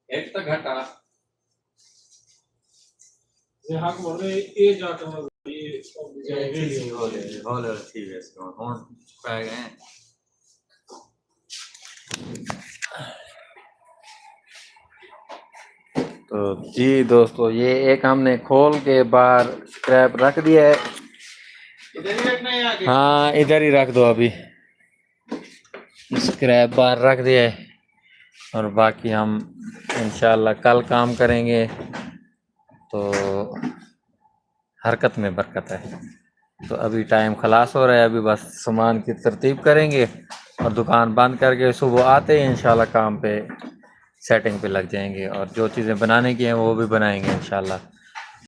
एक तो घटा ये हक बोल रहे ये जाकर ये हौले ठीक है इसको और पै गए। तो जी दोस्तों, ये एक हमने खोल के बाहर स्क्रैप रख दिया है। इधर ही रखना है आगे? हाँ इधर ही रख दो, अभी स्क्रैप बाहर रख दिया है और बाकी हम इंशाल्लाह कल काम करेंगे। तो हरकत में बरकत है। तो अभी टाइम खलास हो रहा है, अभी बस सामान की तरतीब करेंगे और दुकान बंद करके सुबह आते हैं इंशाल्लाह काम पे सेटिंग पे लग जाएंगे और जो चीज़ें बनाने की हैं वो भी बनाएंगे इंशाल्लाह।